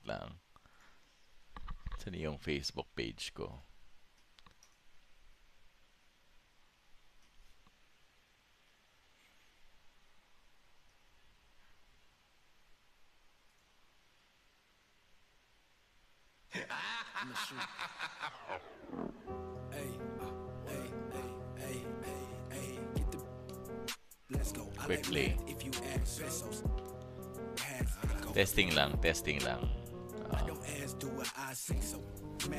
lang. Saan yung Facebook page ko? Quickly. Testing lang, testing lang.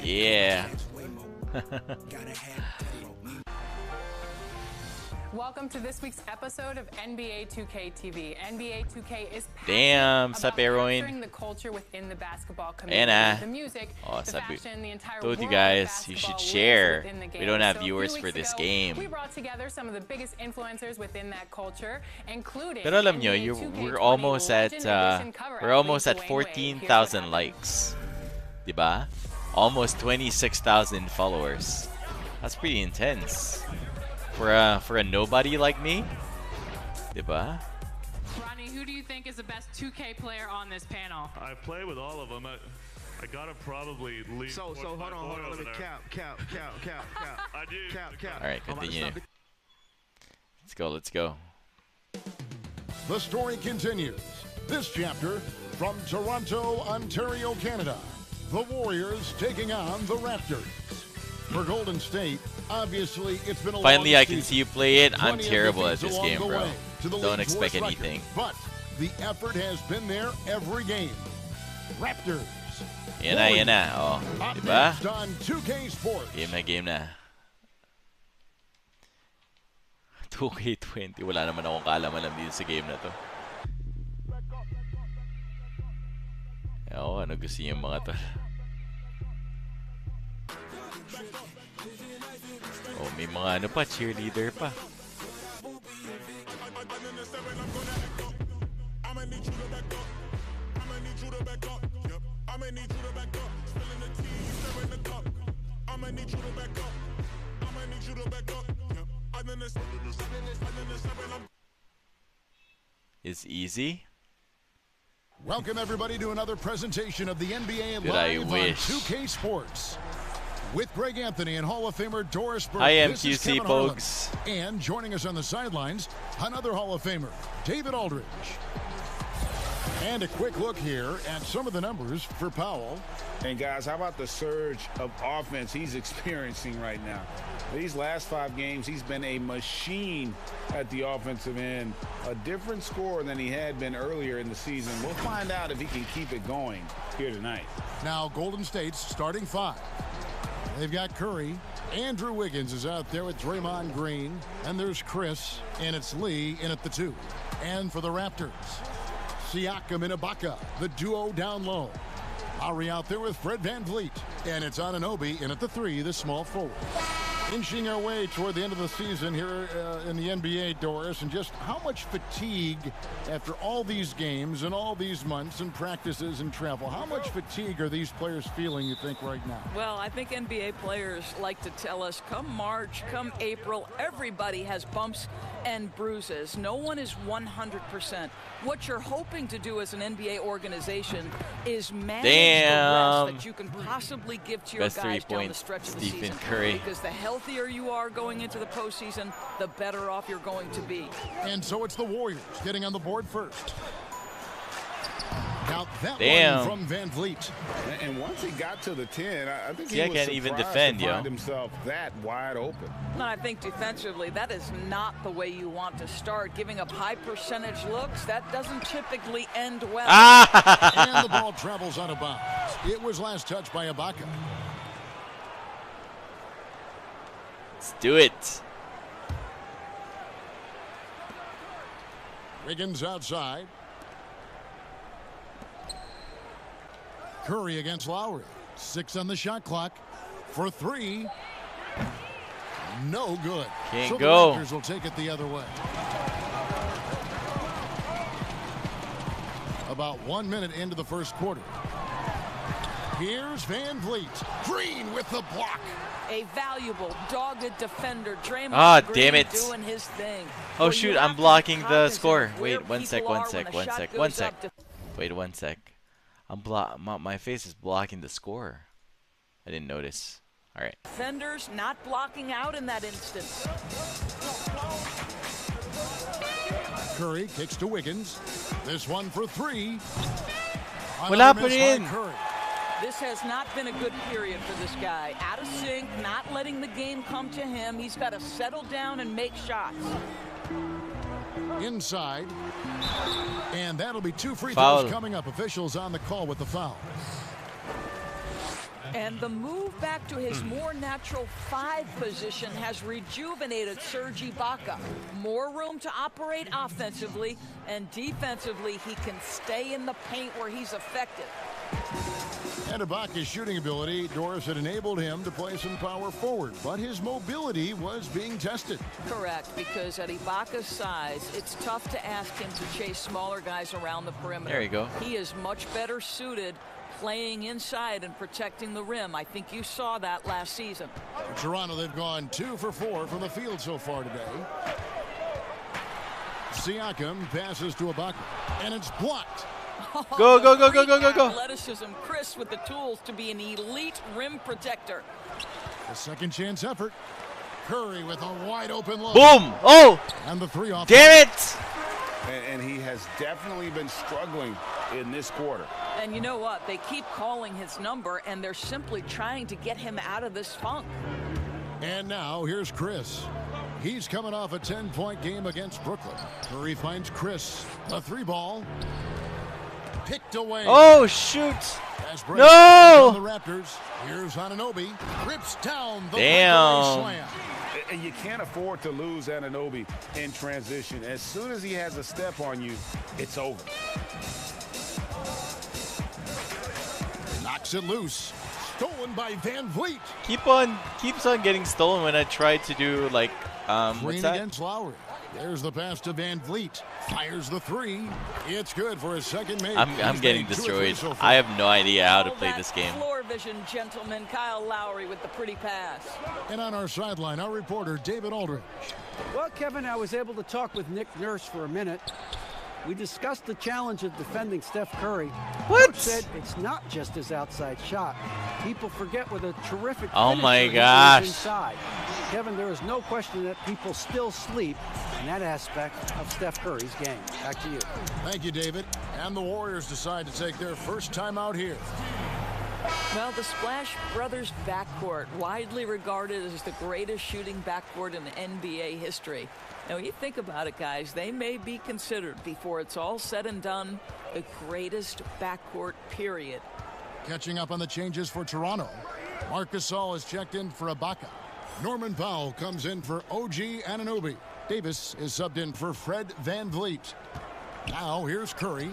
Yeah. Welcome to this week's episode of NBA 2K TV. NBA 2K is Damn, sup, Heroin? capturing the culture within the basketball community. The music, the fashion, the entire told you world guys of you should basketball share. lives within the game. We don't have So a few viewers for weeks this ago, game. We brought together some of the biggest influencers within that culture, including Pero alam nyo, NBA 2K20 we're almost at Legend Edition cover we're almost at athlete Dwayne Wade. 14,000 likes. Diba? Almost 26,000 followers. That's pretty intense. For a nobody like me. Diba? Ronnie, who do you think is the best 2K player on this panel? I play with all of them. I gotta probably leave. So hold on. Let me count. I do. All right, continue. Let's go. The story continues. This chapter from Toronto, Ontario, Canada. The Warriors taking on the Raptors. For Golden State, obviously it's been a Finally, long I can season. see you play it. I'm 20 terrible at defeats this game, along the bro. way to the Don't league's expect worst anything. record. But the effort has been there every game. Raptors. Yan na. Oh, Up diba? next on 2K Sports. Game na. 2K20. Wala naman akong kaalaman dito sa game na to. Ano gusto niyo mga to? Oh, may mga pa, cheerleader pa. It's easy. Welcome everybody to another presentation of the NBA Dude, I Live on wish. 2K Sports. With Greg Anthony and Hall of Famer Doris Burke. I am this is QC Kevin Harlan. folks. And joining us on the sidelines, another Hall of Famer, David Aldridge. And a quick look here at some of the numbers for Powell. And guys, how about the surge of offense he's experiencing right now? These last 5 games, he's been a machine at the offensive end. A different scorer than he had been earlier in the season. We'll find out if he can keep it going here tonight. Now Golden State's starting 5. They've got Curry. Andrew Wiggins is out there with Draymond Green. And there's Chris. And it's Lee in at the 2. And for the Raptors, Siakam and Ibaka, the duo down low. Lowry out there with Fred VanVleet. And it's Anunoby in at the 3, the small forward. Inching our way toward the end of the season here in the NBA, Doris, and just how much fatigue after all these games and all these months and practices and travel, how much fatigue are these players feeling, you think, right now? Well, I think NBA players like to tell us come March, come April, everybody has bumps and bruises. No one is 100%. What you're hoping to do as an NBA organization is manage the rest that you can possibly give to your Best guys down the 3-point, stretch of the Stephen season. Curry. Because the healthier you are going into the postseason, the better off you're going to be. And so it's the Warriors getting on the board first. Now that Damn. one from VanVleet. And once he got to the 10, I think See, I he was can't even surprised defend, to yo. find himself that wide open. And I think defensively, that is not the way you want to start. Giving up high percentage looks, that doesn't typically end well. And the ball travels out of bounds. It was last touched by Ibaka. Let's do it. Wiggins outside. Curry against Lowry. 6 on the shot clock. For 3. No good. Can't so go. The Raptors will take it the other way. About 1 minute into the first quarter. Here's VanVleet. Green with the block. A valuable, dogged defender. Draymond Ah, Green damn it. doing his thing. Oh Well, shoot, you I'm have to be blocking the cognizant score. of where Wait, one sec, people one are when sec, the one shot sec, goes one sec. up. Wait 1 sec. My face is blocking the score. I didn't notice. All right. Defenders not blocking out in that instance. Curry kicks to Wiggins. This one for three. Wala Another pa miss by rin. Curry. This has not been a good period for this guy. Out of sync, not letting the game come to him. He's got to settle down and make shots. Inside. And that'll be 2 free Foul. throws coming up. Officials on the call with the foul. And the move back to his more natural 5 position has rejuvenated Serge Ibaka. More room to operate offensively, and defensively he can stay in the paint where he's effective. And Ibaka's shooting ability, Doris, had enabled him to play some power forward, but his mobility was being tested. Correct, because at Ibaka's size, it's tough to ask him to chase smaller guys around the perimeter. There you go. He is much better suited playing inside and protecting the rim. I think you saw that last season. For Toronto, they've gone 2 for 4 from the field so far today. Siakam passes to Ibaka, and it's blocked. Go, go, go, go, go, go, go. Athleticism, Chris with the tools to be an elite rim protector. A second chance effort. Curry with a wide open look. Boom! Oh! And the 3 off. Damn it! And he has definitely been struggling in this quarter. And you know what? They keep calling his number, and they're simply trying to get him out of this funk. And now here's Chris. He's coming off a 10-point game against Brooklyn. Curry finds Chris. A 3-ball. Picked away. Oh, shoot! Fast break No! on the Raptors. Here's Anunoby. Rips down the Damn. slam. And you can't afford to lose Anunoby in transition. As soon as he has a step on you, it's over. Knocks it loose. Stolen by Van Vliet. Keeps on getting stolen when I try to do like what's Green that? against Lowry. There's the pass to Van Vliet. Fires the 3. It's good for his second make. I'm He's getting made 2 of 3 destroyed. so far. I have no idea how to All play that this game. Floor vision, gentlemen. Kyle Lowry with the pretty pass. And on our sideline, our reporter, David Aldridge. Well, Kevin, I was able to talk with Nick Nurse for a minute. We discussed the challenge of defending Steph Curry. What? Coach said it's not just his outside shot. People forget with a terrific Oh finisher, my he is gosh. inside. Kevin, there is no question that people still sleep in that aspect of Steph Curry's game. Back to you. Thank you, David. And the Warriors decide to take their first time out here. Well, the Splash Brothers backcourt, widely regarded as the greatest shooting backcourt in NBA history. Now, when you think about it, guys, they may be considered, before it's all said and done, the greatest backcourt, period. Catching up on the changes for Toronto. Marc Gasol is checked in for Ibaka. Norman Powell comes in for OG Anunoby. Davis is subbed in for Fred Van Vliet. Now here's Curry,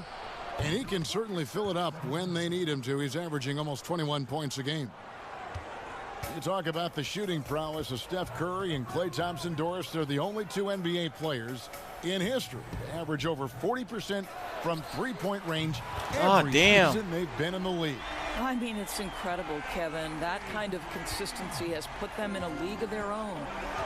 and he can certainly fill it up when they need him to. He's averaging almost 21 points a game. You talk about the shooting prowess of Steph Curry and Klay Thompson. Doris, they're the only 2 NBA players in history to average over 40% from three-point range every damn. season they've been in the league. I mean, it's incredible, Kevin. That kind of consistency has put them in a league of their own.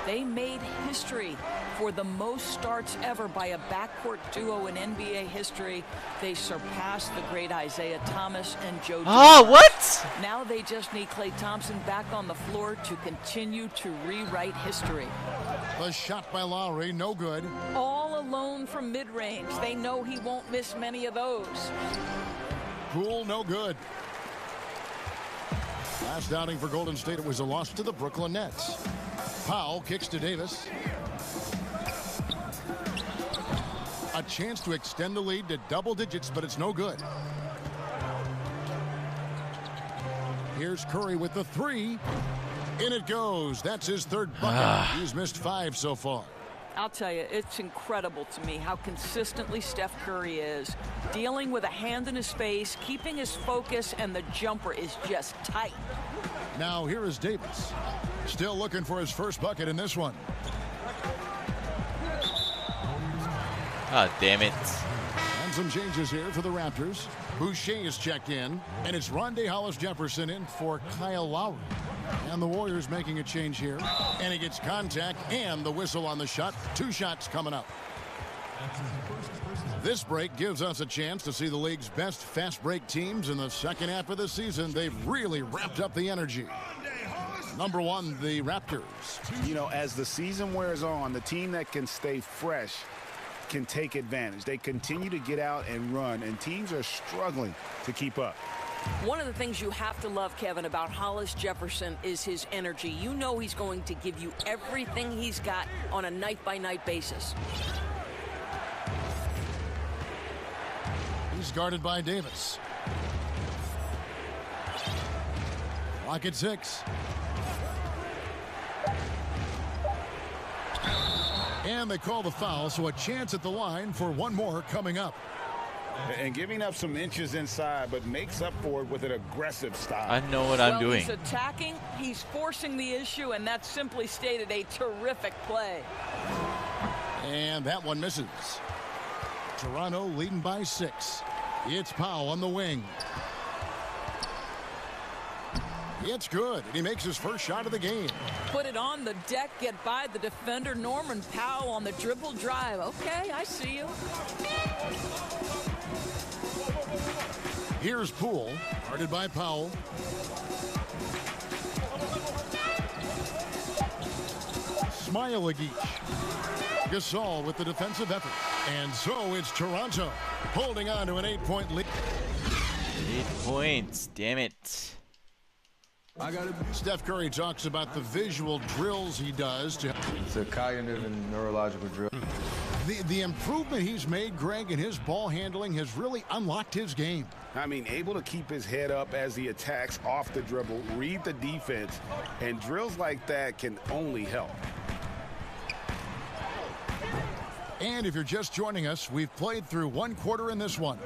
They made history for the most starts ever by a backcourt duo in NBA history. They surpassed the great Isaiah Thomas and Joe Ah, Dumars. what? Now they just need Klay Thompson back on the floor to continue to rewrite history. The shot by Lowry, no good. All alone from mid-range. They know he won't miss many of those. Poole, no good. Last outing for Golden State, it was a loss to the Brooklyn Nets. Powell kicks to Davis. A chance to extend the lead to double digits, but it's no good. Here's Curry with the 3. In it goes. That's his 3rd bucket. He's missed 5 so far. I'll tell you, it's incredible to me how consistently Steph Curry is. Dealing with a hand in his face, keeping his focus, and the jumper is just tight. Now here is Davis. Still looking for his first bucket in this one. Ah, damn it. And some changes here for the Raptors. Boucher is checked in, and it's Rondae Hollis-Jefferson in for Kyle Lowry. And the Warriors making a change here, and he gets contact and the whistle on the shot. 2 shots coming up. This break gives us a chance to see the league's best fast break teams in the second half of the season. They've really ramped up the energy. Number one, the Raptors. You know, as the season wears on, the team that can stay fresh can take advantage. They continue to get out and run, and teams are struggling to keep up. One of the things you have to love, Kevin, about Hollis Jefferson is his energy. You know he's going to give you everything he's got on a night-by-night basis. He's guarded by Davis. Clock at 6. And they call the foul, so a chance at the line for one more coming up. And giving up some inches inside, but makes up for it with an aggressive style. I know what I'm doing. He's attacking, he's forcing the issue, and that's simply stated a terrific play. And that one misses. Toronto leading by 6. It's Powell on the wing. It's good. And he makes his first shot of the game. Put it on the deck, get by the defender. Norman Powell on the dribble drive. Okay, I see you. Here's Poole, guarded by Powell. Smile-a-geek. Gasol with the defensive effort. And so it's Toronto holding on to an 8-point lead. 8 points. Damn it. Steph Curry talks about the visual drills he does to. It's a cognitive and neurological drill. The improvement he's made, Greg, in his ball handling has really unlocked his game. I mean, able to keep his head up as he attacks off the dribble, read the defense, and drills like that can only help. And if you're just joining us, we've played through one quarter in this one.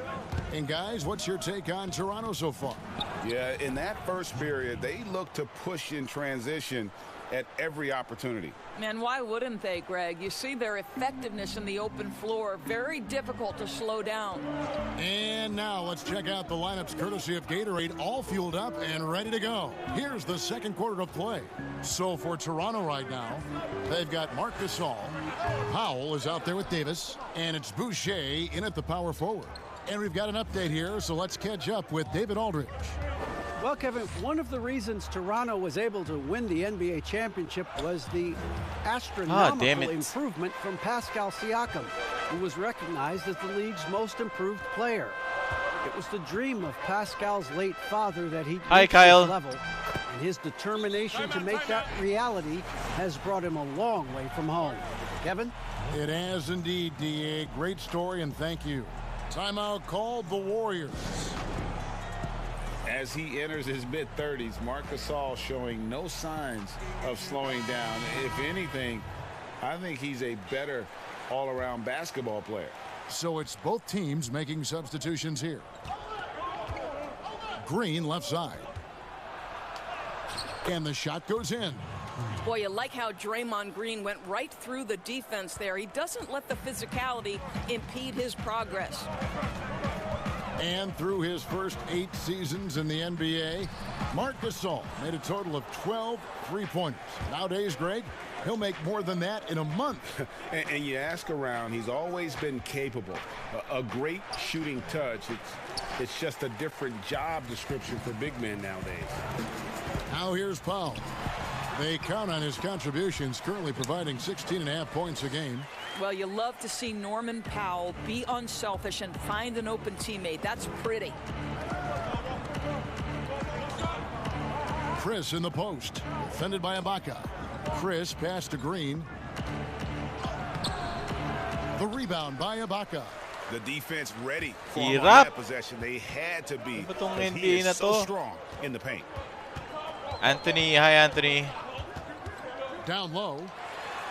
And guys, what's your take on Toronto so far? Yeah, in that first period, they look to push in transition at every opportunity. Man, why wouldn't they, Greg? You see their effectiveness in the open floor. Very difficult to slow down. And now let's check out the lineups courtesy of Gatorade, all fueled up and ready to go. Here's the second quarter of play. So for Toronto right now, they've got Marc Gasol. Powell is out there with Davis, and it's Boucher in at the power forward. And we've got an update here, so let's catch up with David Aldridge. Well, Kevin, one of the reasons Toronto was able to win the NBA championship was the astronomical improvement from Pascal Siakam, who was recognized as the league's most improved player. It was the dream of Pascal's late father that he reached this level, and his determination to make that reality has brought him a long way from home. Kevin? It has indeed, D.A. Great story, and thank you. Timeout called the Warriors. As he enters his mid-30s, Marc Gasol showing no signs of slowing down. If anything, I think he's a better all-around basketball player. So it's both teams making substitutions here. Green left side. And the shot goes in. Boy, you like how Draymond Green went right through the defense there. He doesn't let the physicality impede his progress. And through his first 8 seasons in the NBA, Marc Gasol made a total of 12 three-pointers. Nowadays, Greg, he'll make more than that in a month. and you ask around, he's always been capable. A great shooting touch. It's just a different job description for big men nowadays. Now here's Powell. They count on his contributions, currently providing 16.5 points a game. Well, you love to see Norman Powell be unselfish and find an open teammate. That's pretty. Chris in the post, defended by Ibaka. Chris pass to Green. The rebound by Ibaka. The defense ready for him on that possession. They had to be. He is so strong in the paint. Anthony, hi Anthony. Down low.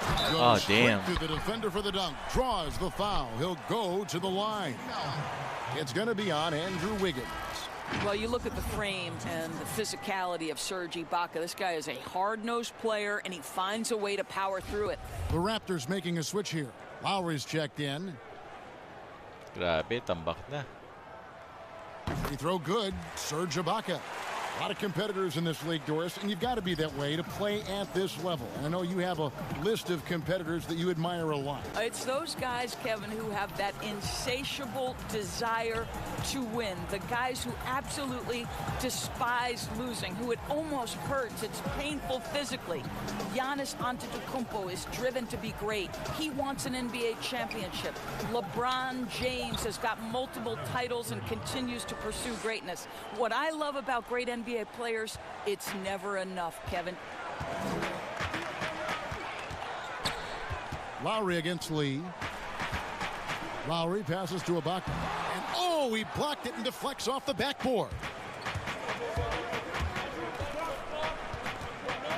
Oh, damn. To the defender for the dunk. Draws the foul. He'll go to the line. It's going to be on Andrew Wiggins. Well, you look at the frame and the physicality of Serge Ibaka. This guy is a hard-nosed player, and he finds a way to power through it. The Raptors making a switch here. Lowry's checked in. Grabe, tambak na. Free throw good. Serge Ibaka. A lot of competitors in this league, Doris, and you've got to be that way to play at this level. I know you have a list of competitors that you admire a lot. It's those guys, Kevin, who have that insatiable desire to win. The guys who absolutely despise losing, who it almost hurts. It's painful physically. Giannis Antetokounmpo is driven to be great. He wants an NBA championship. LeBron James has got multiple titles and continues to pursue greatness. What I love about great NBA players, it's never enough, Kevin. Lowry against Lee. Lowry passes to Ibaka. And oh, he blocked it and deflects off the backboard.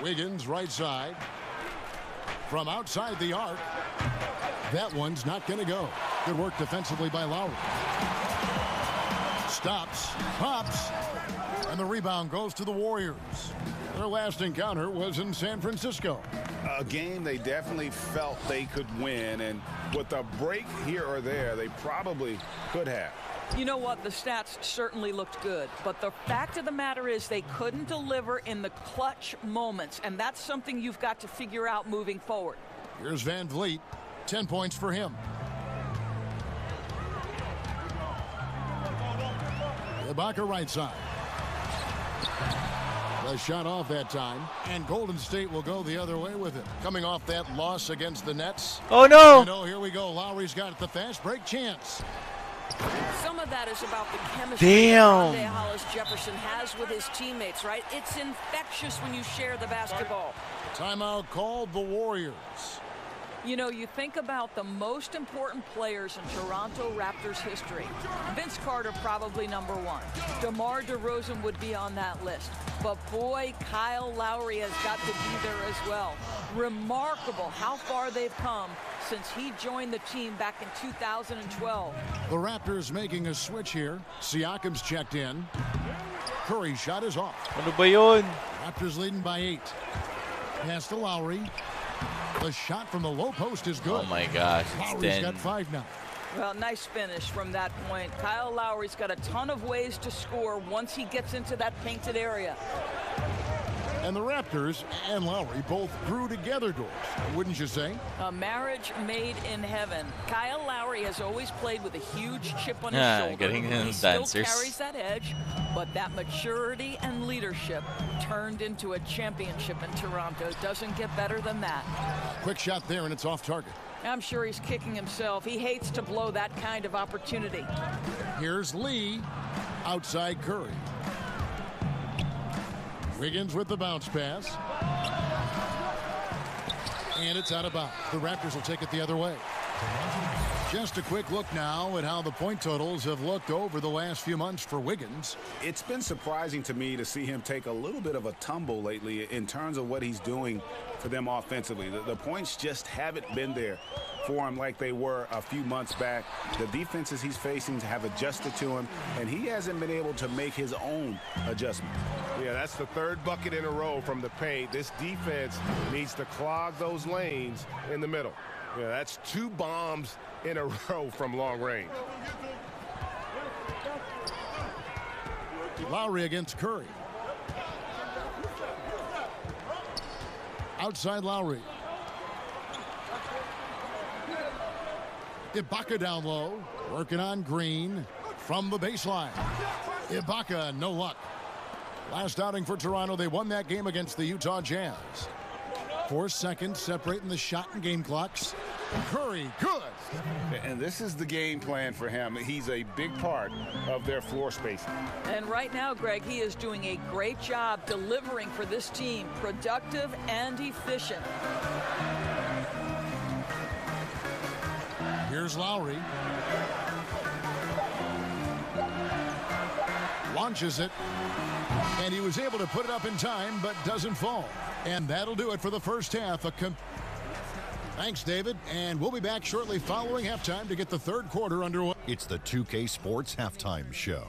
Wiggins right side. From outside the arc. That one's not going to go. Good work defensively by Lowry. Stops, pops, and the rebound goes to the Warriors. Their last encounter was in San Francisco. A game they definitely felt they could win, and with a break here or there, they probably could have. You know what? The stats certainly looked good, but the fact of the matter is they couldn't deliver in the clutch moments, and that's something you've got to figure out moving forward. Here's Van Vliet. 10 points for him. Ibaka right side. The shot off that time, and Golden State will go the other way with it. Coming off that loss against the Nets. Oh, no. And oh, here we go. Lowry's got the fast break chance. Some of that is about the chemistry that Hollis Jefferson has with his teammates, right? It's infectious when you share the basketball. Timeout called the Warriors. You know, you think about the most important players in Toronto Raptors history. Vince Carter probably number one. DeMar DeRozan would be on that list. But boy, Kyle Lowry has got to be there as well. Remarkable how far they've come since he joined the team back in 2012. The Raptors making a switch here. Siakam's checked in. Curry's shot is off. Ano ba yun? Raptors leading by 8. Pass to Lowry. The shot from the low post is good. Oh my gosh. Lowry's got 5 now. Well, nice finish from that point. Kyle Lowry's got a ton of ways to score once he gets into that painted area. And the Raptors and Lowry both grew together, Doris, wouldn't you say? A marriage made in heaven. Kyle Lowry has always played with a huge chip on his shoulder. Getting he still carries that edge, but that maturity and leadership turned into a championship in Toronto. Doesn't get better than that. Quick shot there, and it's off target. I'm sure he's kicking himself. He hates to blow that kind of opportunity. Here's Lee, outside Curry. Wiggins with the bounce pass. And it's out of bounds. The Raptors will take it the other way. Just a quick look now at how the point totals have looked over the last few months for Wiggins. It's been surprising to me to see him take a little bit of a tumble lately in terms of what he's doing for them offensively. The points just haven't been there for him like they were a few months back. The defenses he's facing have adjusted to him, and he hasn't been able to make his own adjustment. Yeah, that's the third bucket in a row from the paint. This defense needs to clog those lanes in the middle. Yeah, that's 2 bombs in a row from long range. Lowry against Curry. Outside Lowry. Ibaka down low. Working on Green from the baseline. Ibaka, no luck. Last outing for Toronto, they won that game against the Utah Jazz. 4 seconds separating the shot and game clocks. Curry, good. And this is the game plan for him. He's a big part of their floor spacing. And right now, Greg, he is doing a great job delivering for this team, productive and efficient. Here's Lowry. Launches it. And he was able to put it up in time, but doesn't fall. And that'll do it for the first half. Thanks, David. And we'll be back shortly following halftime to get the third quarter underway. It's the 2K Sports Halftime Show.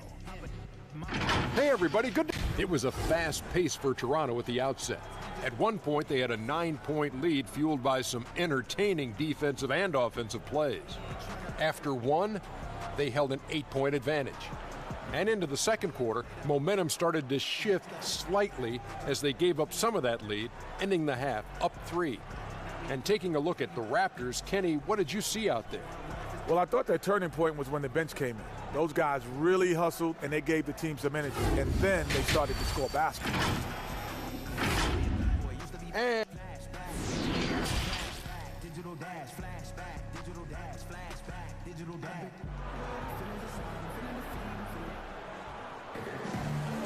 Hey, everybody. Good. It was a fast pace for Toronto at the outset. At one point, they had a 9-point lead fueled by some entertaining defensive and offensive plays. After one, they held an 8-point advantage. And into the second quarter, momentum started to shift slightly as they gave up some of that lead, ending the half up 3. And taking a look at the Raptors, Kenny, what did you see out there? Well, I thought that turning point was when the bench came in. Those guys really hustled, and they gave the team some energy. And then they started to score baskets. And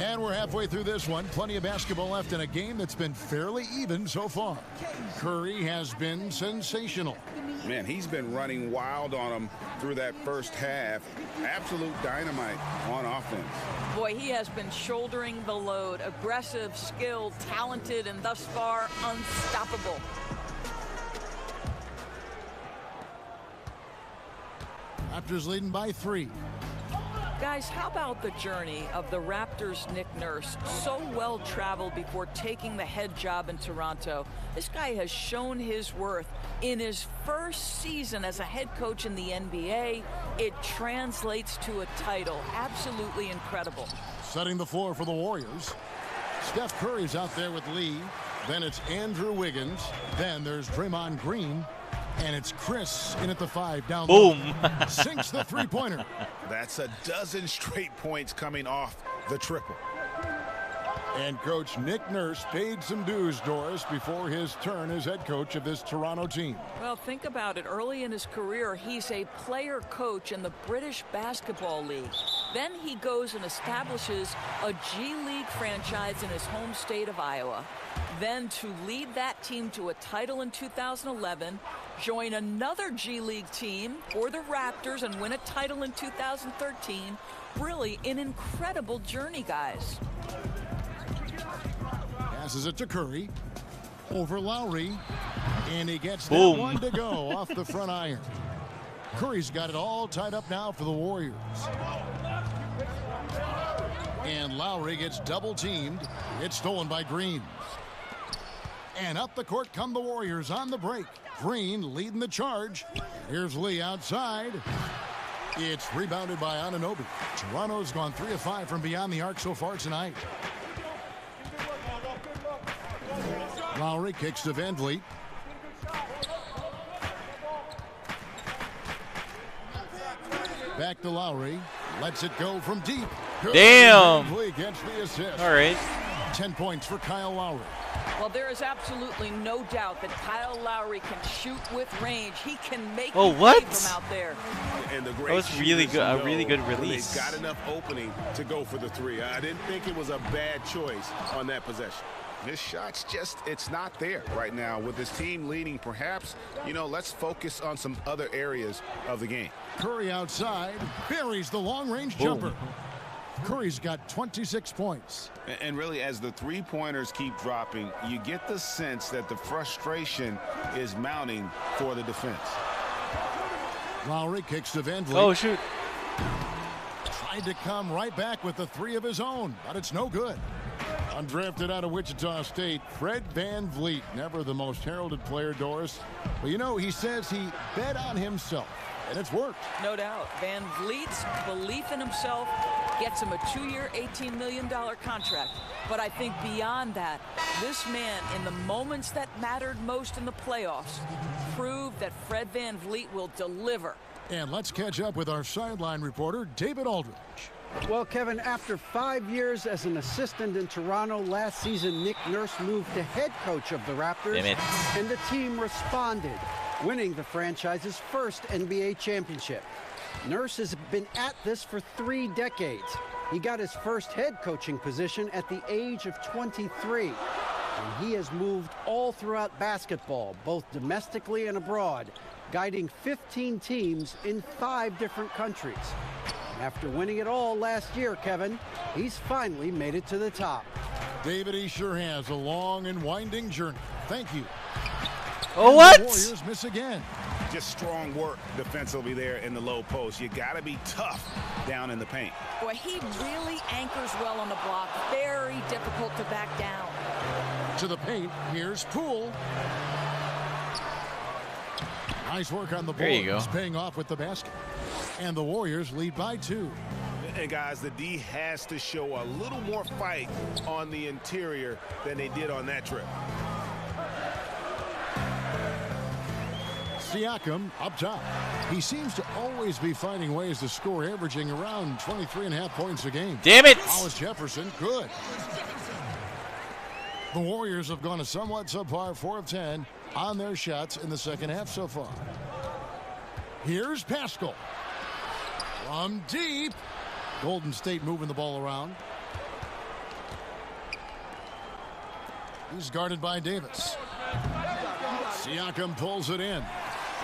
And we're halfway through this one. Plenty of basketball left in a game that's been fairly even so far. Curry has been sensational. Man, he's been running wild on them through that first half. Absolute dynamite on offense. Boy, he has been shouldering the load. Aggressive, skilled, talented, and thus far unstoppable. Raptors leading by 3. Guys, how about the journey of the Raptors' Nick Nurse? So well traveled before taking the head job in Toronto. This guy has shown his worth. In his first season as a head coach in the NBA, it translates to a title. Absolutely incredible. Setting the floor for the Warriors. Steph Curry's out there with Lee. Then it's Andrew Wiggins. Then there's Draymond Green. And it's Chris in at the 5 down low. Boom. Sinks the three-pointer. That's a dozen straight points coming off the triple. And Coach Nick Nurse paid some dues, Doris, before his turn as head coach of this Toronto team. Well, think about it. Early in his career, he's a player coach in the British Basketball League. Then he goes and establishes a G League franchise in his home state of Iowa. Then to lead that team to a title in 2011, join another G League team for the Raptors and win a title in 2013. Really an incredible journey, guys. Passes it to Curry. Over Lowry. And he gets that Boom. one to go off the front iron. Curry's got it all tied up now for the Warriors. And Lowry gets double teamed. It's stolen by Green. And up the court come the Warriors on the break. Green leading the charge. Here's Lee outside. It's rebounded by Anunoby. Toronto's gone 3 of 5 from beyond the arc so far tonight. Lowry kicks to Van Vliet. Back to Lowry. Lets it go from deep. Good. Damn. Van Vliet gets the assist. All right. 10 points for Kyle Lowry. Well, there is absolutely no doubt that Kyle Lowry can shoot with range. He can make Oh, you what? play from out there. And the That great was really shooters good. A know really good when release. They've got enough opening to go for the 3. I didn't think it was a bad choice on that possession. This shot's just, it's not there right now. With this team leading, perhaps, let's focus on some other areas of the game. Curry outside. Buries the long-range jumper. Curry's got 26 points. And really, as the three-pointers keep dropping, you get the sense that the frustration is mounting for the defense. Lowry kicks to Van Vliet. Oh, shoot. Tried to come right back with the 3 of his own, but it's no good. Undrafted out of Wichita State, Fred Van Vliet, never the most heralded player, Doris. But he says he bet on himself, and it's worked. No doubt. Van Vliet's belief in himself gets him a 2-year, $18 million contract. But I think beyond that, this man, in the moments that mattered most in the playoffs, proved that Fred Van Vliet will deliver. And let's catch up with our sideline reporter, David Aldridge. Well, Kevin, after 5 years as an assistant in Toronto last season, Nick Nurse moved to head coach of the Raptors, and the team responded, winning the franchise's first NBA championship. Nurse has been at this for 3 decades. He got his first head coaching position at the age of 23. And he has moved all throughout basketball, both domestically and abroad, guiding 15 teams in 5 different countries. After winning it all last year, Kevin, he's finally made it to the top. David, he sure has a long and winding journey. Thank you. Oh, what? The Warriors miss again. Just strong work defensively there in the low post. You got to be tough down in the paint. Boy, he really anchors well on the block. Very difficult to back down. To the paint, here's Poole. Nice work on the There you boards, go. paying off with the basket. And the Warriors lead by 2. And guys, the D has to show a little more fight on the interior than they did on that trip. Siakam up top. He seems to always be finding ways to score, averaging around 23.5 points a game. Damn it! Hollis Jefferson, good. The Warriors have gone a somewhat subpar 4 of 10 on their shots in the second half so far. Here's Pascal. From deep. Golden State moving the ball around. He's guarded by Davis. Siakam pulls it in.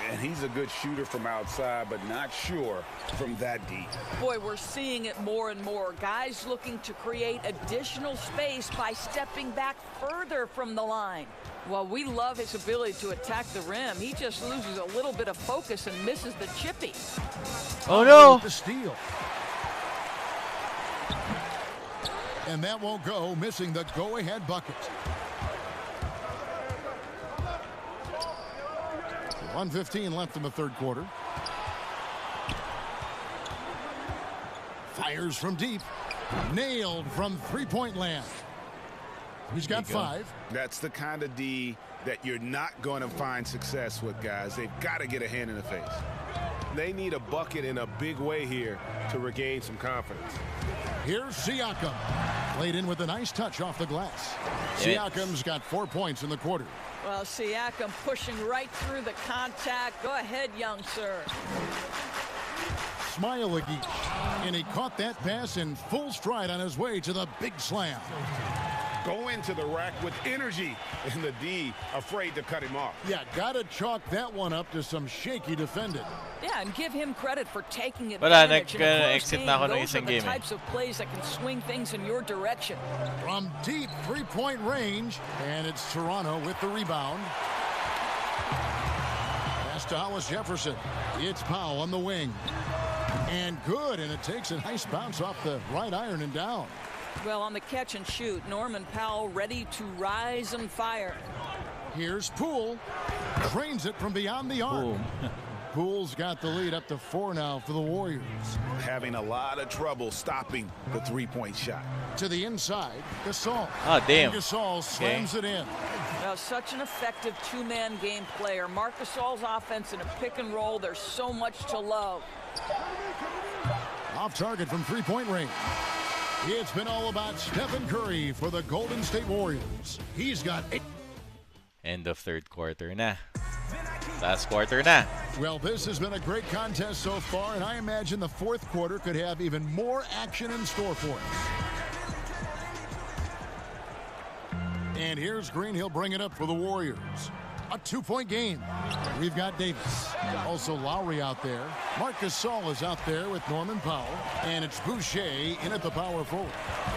And he's a good shooter from outside, but not sure from that deep. Boy, we're seeing it more and more. Guys looking to create additional space by stepping back further from the line. While we love his ability to attack the rim, he just loses a little bit of focus and misses the chippy. Oh, no. The steal. And that won't go, missing the go-ahead bucket. 1:15 left in the third quarter. Fires from deep. Nailed from three-point land. He's got 5. That's the kind of D that you're not going to find success with, guys. They've got to get a hand in the face. They need a bucket in a big way here to regain some confidence. Here's Siakam. Played in with a nice touch off the glass. Siakam's got 4 points in the quarter. Well, Siakam pushing right through the contact. Go ahead, young sir. Smile-a-geek. And he caught that pass in full stride on his way to the big slam. Go into the rack with energy, and the D afraid to cut him off. Yeah, got to chalk that one up to some shaky defending. Yeah, and give him credit for taking it. Wala, nag-exit na ako ng isang game. Those are the types of plays that can swing things in your direction. From deep three-point range, and it's Toronto with the rebound. Pass to Hollis Jefferson. It's Powell on the wing. And good, and it takes a nice bounce off the right iron and down. Well, on the catch and shoot, Norman Powell ready to rise and fire. Here's Poole. Trains it from beyond the arc. Poole's got the lead up to 4 now for the Warriors. Having a lot of trouble stopping the three-point shot. To the inside, Gasol. Oh, damn. And Gasol slams it in. Well, such an effective two-man game player. Marc Gasol's offense in a pick and roll, there's so much to love. Off target from three-point range. It's been all about Stephen Curry for the Golden State Warriors. He's got 8. End of third quarter na. Last quarter na. Well, this has been a great contest so far, and I imagine the fourth quarter could have even more action in store for us. And here's Green. He'll bring it up for the Warriors. A 2-point game. We've got Davis. Also Lowry out there. Marc Gasol is out there with Norman Powell. And it's Boucher in at the power forward.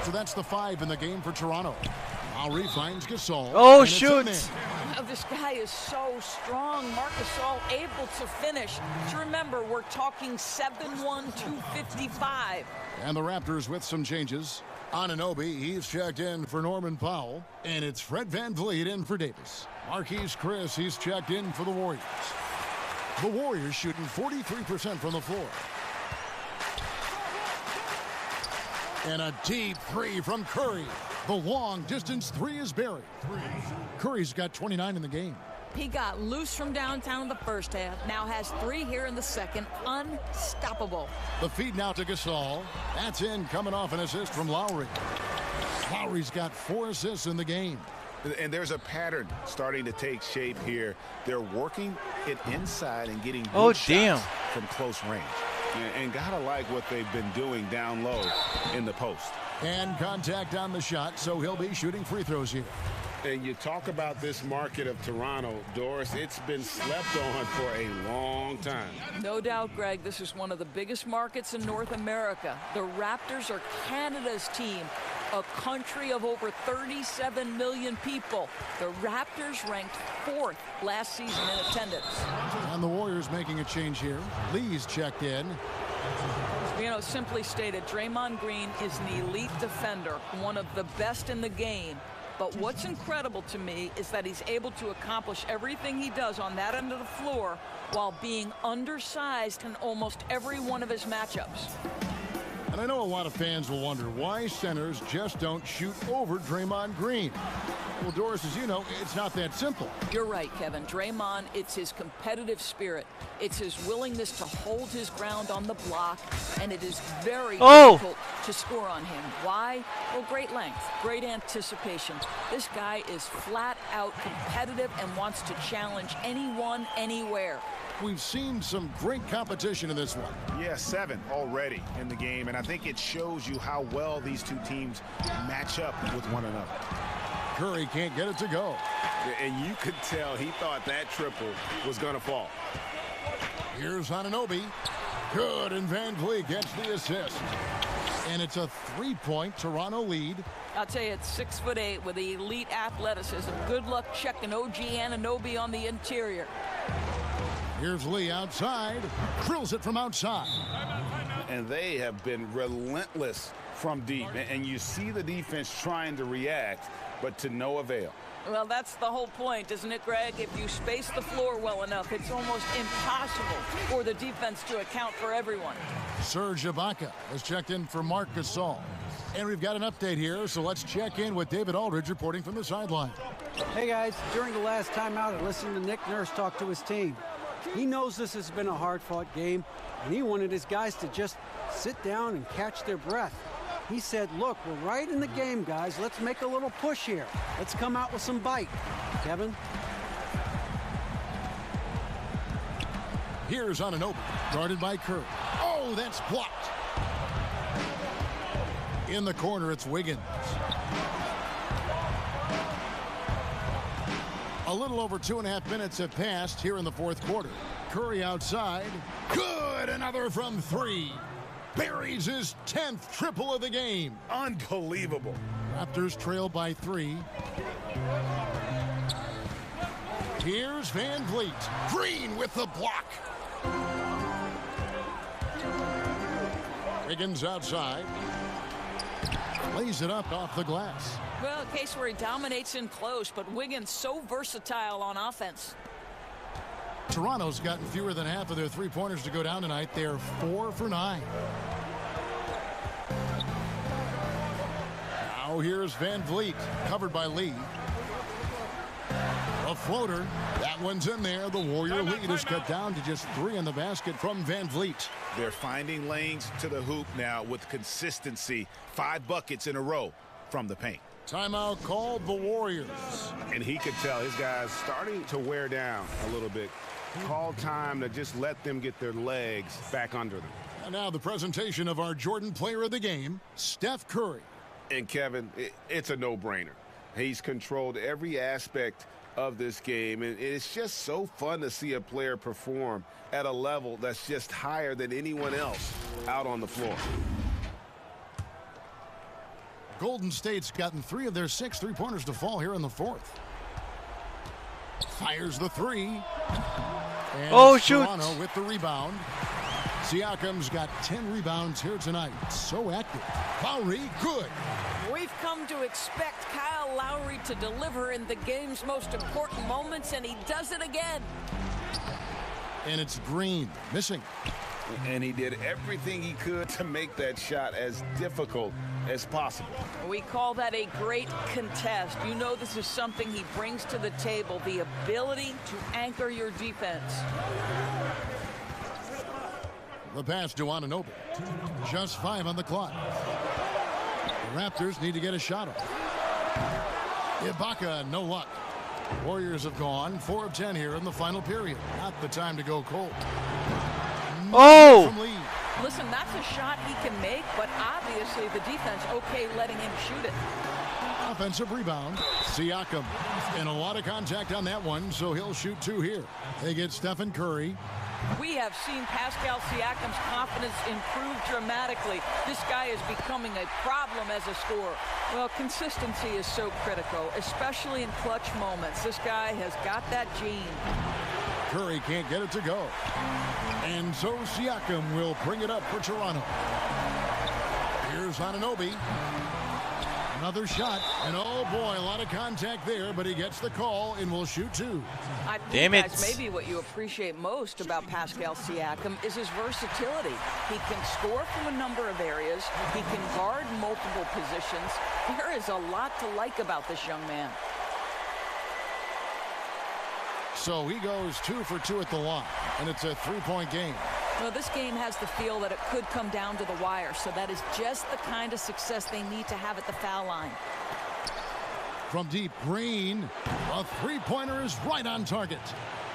So that's the 5 in the game for Toronto. Lowry finds Gasol. Oh, shoot. Now, this guy is so strong. Marc Gasol able to finish. To remember, we're talking 7'1", 255. And the Raptors with some changes. Anunoby, he's checked in for Norman Powell. And it's Fred VanVleet in for Davis. Marquise Chris, he's checked in for the Warriors. The Warriors shooting 43% from the floor. And a deep 3 from Curry. The long distance 3 is buried. Curry's got 29 in the game. He got loose from downtown in the first half. Now has 3 here in the second. Unstoppable. The feed now to Gasol. That's in, coming off an assist from Lowry. Lowry's got 4 assists in the game. And there's a pattern starting to take shape here. They're working it inside and getting good shots from close range. And gotta like what they've been doing down low in the post. And contact on the shot, so he'll be shooting free throws here. And you talk about this market of Toronto, Doris, it's been slept on for a long time. No doubt, Greg, this is one of the biggest markets in North America. The Raptors are Canada's team, a country of over 37 million people. The Raptors ranked 4th last season in attendance. And the Warriors making a change here. Lee's checked in. You know, simply stated, Draymond Green is an elite defender, one of the best in the game. But what's incredible to me is that he's able to accomplish everything he does on that end of the floor while being undersized in almost every one of his matchups. And I know a lot of fans will wonder why centers just don't shoot over Draymond Green. Well, Doris, as you know, it's not that simple. You're right, Kevin. Draymond, it's his competitive spirit. It's his willingness to hold his ground on the block, and it is very difficult to score on him. Why? Well, great length, great anticipation. This guy is flat out competitive and wants to challenge anyone, anywhere. We've seen some great competition in this one. Yeah, 7 already in the game, and I think it shows you how well these two teams match up with one another. Curry can't get it to go. And you could tell he thought that triple was going to fall. Here's Anunoby. Good, and Van Vliet gets the assist. And it's a 3-point Toronto lead. I'll tell you, it's 6'8" with elite athleticism. Good luck checking OG Anunoby on the interior. Here's Lee outside. Drills it from outside. And they have been relentless from deep. And you see the defense trying to react, but to no avail. Well, that's the whole point, isn't it, Greg? If you space the floor well enough, it's almost impossible for the defense to account for everyone. Serge Ibaka has checked in for Marc Gasol. And we've got an update here, so let's check in with David Aldridge reporting from the sideline. Hey, guys. During the last timeout, I listened to Nick Nurse talk to his team. He knows this has been a hard-fought game, and he wanted his guys to just sit down and catch their breath. He said, look, we're right in the game, guys. Let's make a little push here. Let's come out with some bite. Kevin? Here's Anunoby, guarded by Curry. Oh, that's blocked. In the corner, it's Wiggins. A little over 2.5 minutes have passed here in the fourth quarter. Curry outside. Good, another from 3. Buries his 10th triple of the game. Unbelievable. Raptors trail by 3. Here's Van Vliet. Green with the block. Wiggins outside. Lays it up off the glass. Well, a case where he dominates in close, but Wiggins so versatile on offense. Toronto's gotten fewer than half of their three-pointers to go down tonight. They're 4 for 9. Now here's Van Vliet, covered by Lee. A floater. That one's in there. The Warrior lead is cut down to just 3 in the basket from Van Vliet. They're finding lanes to the hoop now with consistency. 5 buckets in a row from the paint. Timeout called the Warriors. And he could tell his guys starting to wear down a little bit. Call time to just let them get their legs back under them. And now the presentation of our Jordan player of the game, Steph Curry. And Kevin, it's a no-brainer. He's controlled every aspect of this game, and it's just so fun to see a player perform at a level that's just higher than anyone else out on the floor. Golden State's gotten 3 of their 6 three-pointers to fall here in the fourth. Fires the 3. And shoot! Toronto with the rebound. Siakam's got 10 rebounds here tonight. So active. Lowry, good. We've come to expect Kyle Lowry to deliver in the game's most important moments, and he does it again. And it's Green, missing. And he did everything he could to make that shot as difficult as possible. We call that a great contest. You know this is something he brings to the table, the ability to anchor your defense. The pass to Anunoby. Just 5 on the clock. The Raptors need to get a shot off. Ibaka, no luck. Warriors have gone 4 of 10 here in the final period. Not the time to go cold. Oh! Listen, that's a shot he can make, but obviously the defense okay letting him shoot it. Offensive rebound. Siakam. And a lot of contact on that one, so he'll shoot 2 here. They get Stephen Curry. We have seen Pascal Siakam's confidence improve dramatically. This guy is becoming a problem as a scorer. Well, consistency is so critical, especially in clutch moments. This guy has got that gene. Curry can't get it to go. And so Siakam will bring it up for Toronto. Here's Anunoby. Another shot, and oh boy, a lot of contact there, but he gets the call and will shoot 2. I think that's maybe what you appreciate most about Pascal Siakam is his versatility. He can score from a number of areas. He can guard multiple positions. There is a lot to like about this young man. So he goes 2 for 2 at the line, and it's a 3-point game. Well, this game has the feel that it could come down to the wire, so that is just the kind of success they need to have at the foul line. From deep, Green, a 3-pointer is right on target.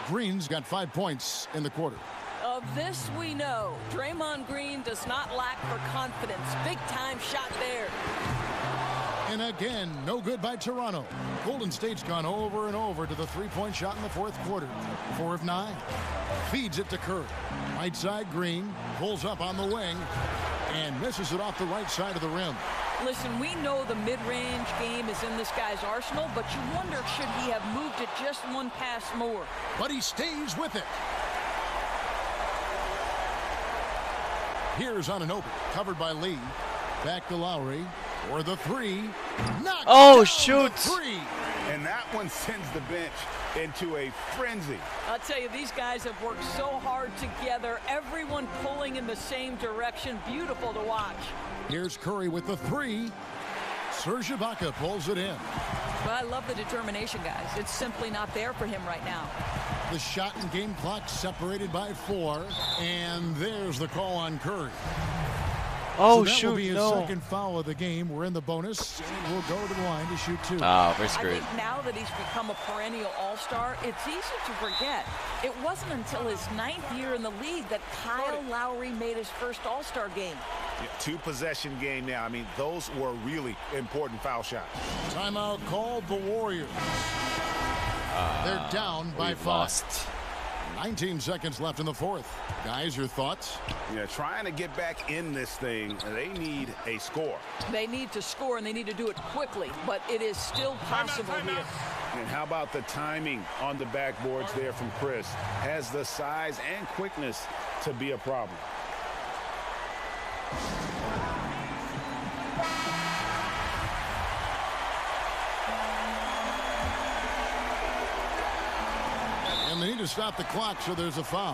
Green's got 5 points in the quarter. Of this we know, Draymond Green does not lack for confidence. Big time shot there. And again, no good by Toronto. Golden State's gone over and over to the 3-point shot in the 4th quarter. 4 of 9. Feeds it to Curry. Right side, Green pulls up on the wing and misses it off the right side of the rim. Listen, we know the mid-range game is in this guy's arsenal, but you wonder, should he have moved it just one pass more? But he stays with it. Here's Anunoby, covered by Lee. Back to Lowry for the 3. Oh, shoot! 3. And that one sends the bench into a frenzy. I'll tell you, these guys have worked so hard together. Everyone pulling in the same direction. Beautiful to watch. Here's Curry with the 3. Serge Ibaka pulls it in. Well, I love the determination, guys. It's simply not there for him right now. The shot and game clock separated by 4. And there's the call on Curry. Oh, so that shoot, will be his no. second foul of the game. We're in the bonus, and we'll go to the line to shoot 2. Oh, we're I screwed. think now that he's become a perennial all-star, it's easy to forget. It wasn't until his 9th year in the league that Kyle Lowry made his first all-star game. Yeah, 2-possession game now. I mean, those were really important foul shots. Timeout called the Warriors. They're down by 5. Lost. 19 seconds left in the 4th. Guys, your thoughts? Yeah, trying to get back in this thing, they need a score. They need to score, and they need to do it quickly, but it is still possible here. And how about the timing on the backboards there from Chris? Has the size and quickness to be a problem. And they need to stop the clock, so there's a foul.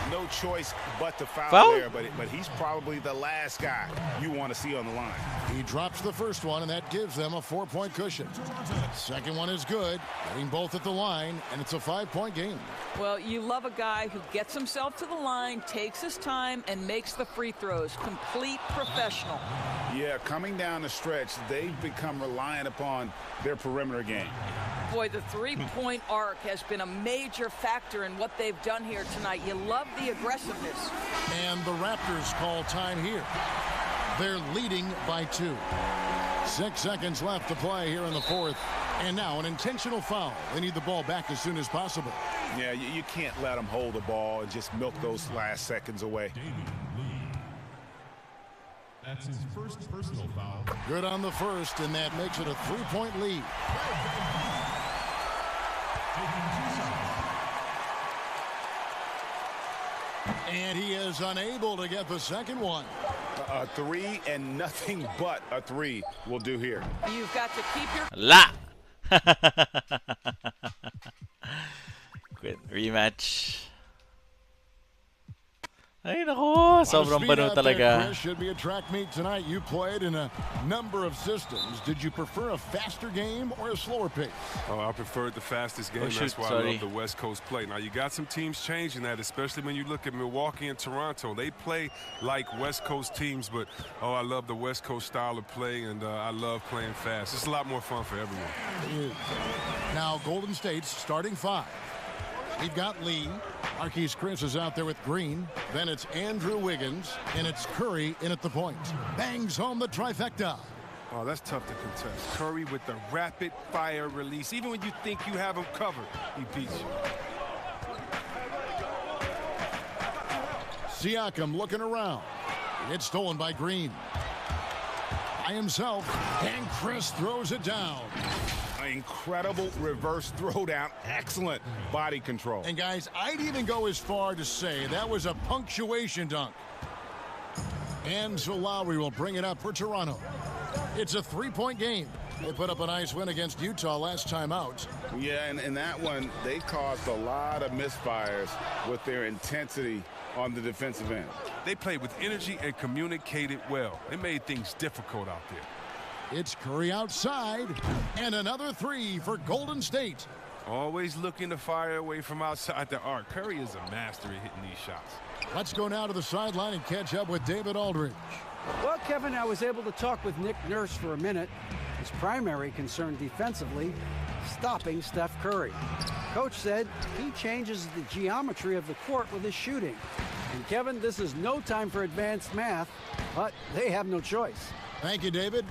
No choice but to foul there, but he's probably the last guy you want to see on the line. He drops the first one, and that gives them a 4-point cushion. Second one is good, getting both at the line, and it's a 5-point game. Well, you love a guy who gets himself to the line, takes his time, and makes the free throws. Complete professional. Yeah, coming down the stretch, they've become reliant upon their perimeter game. Boy, the three-point arc has been a major factor in what they've done here tonight. You love the aggressiveness. And the Raptors call time here. They're leading by 2. 6 seconds left to play here in the 4th. And now an intentional foul. They need the ball back as soon as possible. Yeah, you can't let them hold the ball and just milk those last seconds away. That's his first personal foul. Good on the first, and that makes it a 3-point lead. And he is unable to get the second one. A 3 and nothing but a 3 will do here. You've got to keep your... La! Good rematch. Ay, nako. Sobrang bano talaga. Chris, should be a track meet tonight. You played in a number of systems. Did you prefer a faster game or a slower pace? Oh, I preferred the fastest game. That's why I love the West Coast play. Now, you got some teams changing that, especially when you look at Milwaukee and Toronto. They play like West Coast teams, but, oh, I love the West Coast style of play, and I love playing fast. It's a lot more fun for everyone. Now, Golden State's starting 5. We've got Lee. Marquise Chris is out there with Green. Then it's Andrew Wiggins. And it's Curry in at the point. Bangs home the trifecta. Oh, that's tough to contest. Curry with the rapid fire release. Even when you think you have him covered, he beats you. Siakam looking around. It's stolen by Green. By himself. And Chris throws it down. Incredible reverse throwdown. Excellent body control. And guys, I'd even go as far to say that was a punctuation dunk. And so Lowry will bring it up for Toronto. It's a 3-point game. They put up a nice win against Utah last time out. Yeah, and in that one, they caused a lot of misfires with their intensity on the defensive end. They played with energy and communicated well. They made things difficult out there. It's Curry outside, and another 3 for Golden State. Always looking to fire away from outside the arc. Curry is a master at hitting these shots. Let's go now to the sideline and catch up with David Aldridge. Well, Kevin, I was able to talk with Nick Nurse for a minute. His primary concern defensively, stopping Steph Curry. Coach said he changes the geometry of the court with his shooting. And Kevin, this is no time for advanced math, but they have no choice. Thank you, David.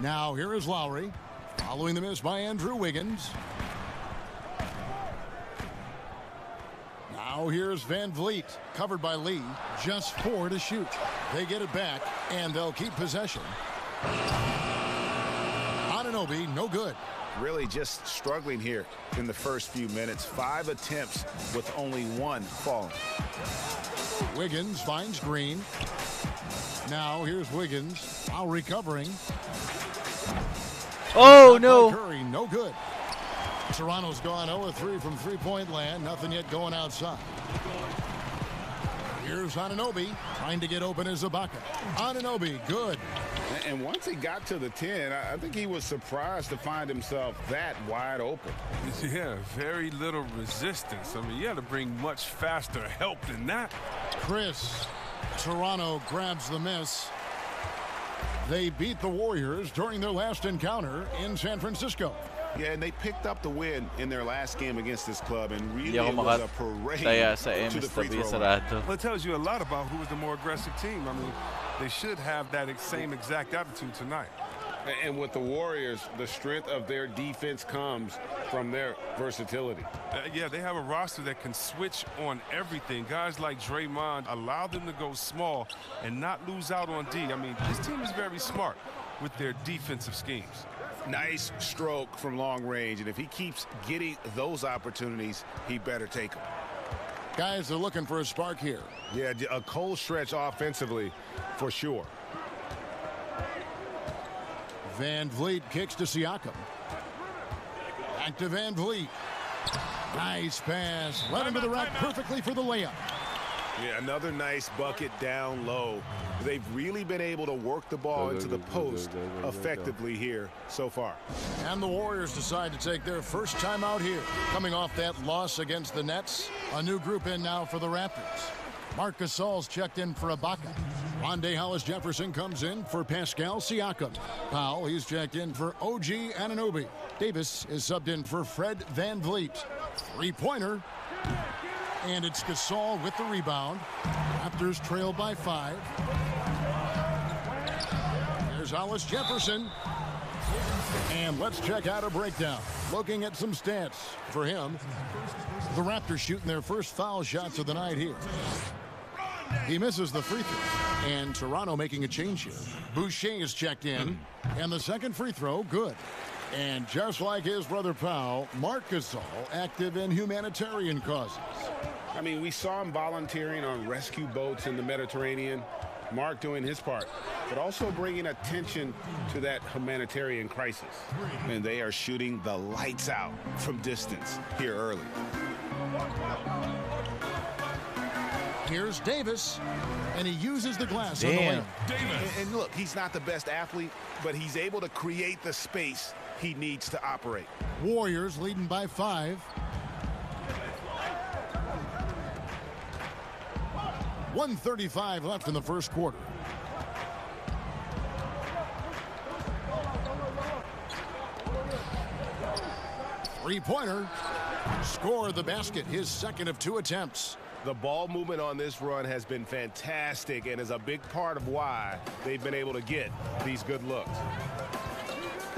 Now here is Lowry, following the miss by Andrew Wiggins. Now here's Van Vliet, covered by Lee. Just 4 to shoot. They get it back, and they'll keep possession. Anunoby, no good. Really just struggling here in the first few minutes. 5 attempts with only 1 falling. Wiggins finds Green. Now here's Wiggins, while recovering. Oh, no. Curry, no good. Toronto's gone 0-3 from three-point land. Nothing yet going outside. Here's Anunoby trying to get open as Ibaka. Anunoby, good. And once he got to the 10, I think he was surprised to find himself that wide open. Yeah, very little resistance. I mean, you had to bring much faster help than that. Chris, Toronto grabs the miss. They beat the Warriors during their last encounter in San Francisco. Yeah, and they picked up the win in their last game against this club, and really it was a parade to the free throw line. Well, it tells you a lot about who is the more aggressive team. I mean, they should have that same exact attitude tonight. And with the Warriors, the strength of their defense comes from their versatility. Yeah, they have a roster that can switch on everything. Guys like Draymond allow them to go small and not lose out on D. I mean, this team is very smart with their defensive schemes. Nice stroke from long range, and if he keeps getting those opportunities, he better take them. Guys are looking for a spark here. Yeah, a cold stretch offensively for sure. Van Vliet kicks to Siakam. Back to Van Vliet. Nice pass. Led into the rack perfectly for the layup. Yeah, another nice bucket down low. They've really been able to work the ball into the post effectively here so far. And the Warriors decide to take their first time out here. Coming off that loss against the Nets, a new group in now for the Raptors. Marc Gasol's checked in for Ibaka. Rondé Hollis-Jefferson comes in for Pascal Siakam. Powell, he's checked in for OG Anunoby. Davis is subbed in for Fred Van Vliet. Three-pointer. And it's Gasol with the rebound. Raptors trail by 5. There's Hollis-Jefferson. And let's check out a breakdown. Looking at some stats for him. The Raptors shooting their first foul shots of the night here. He misses the free throw. And Toronto making a change here. Boucher is checked in. And the second free throw, good. And just like his brother Powell, Marc Gasol active in humanitarian causes. I mean, we saw him volunteering on rescue boats in the Mediterranean. Mark doing his part, but also bringing attention to that humanitarian crisis. And they are shooting the lights out from distance here early. Here's Davis, and he uses the glass on the lane. And look, he's not the best athlete, but he's able to create the space he needs to operate. Warriors leading by 5. 1:35 left in the first quarter. Three-pointer. Score the basket, his second of 2 attempts. The ball movement on this run has been fantastic and is a big part of why they've been able to get these good looks.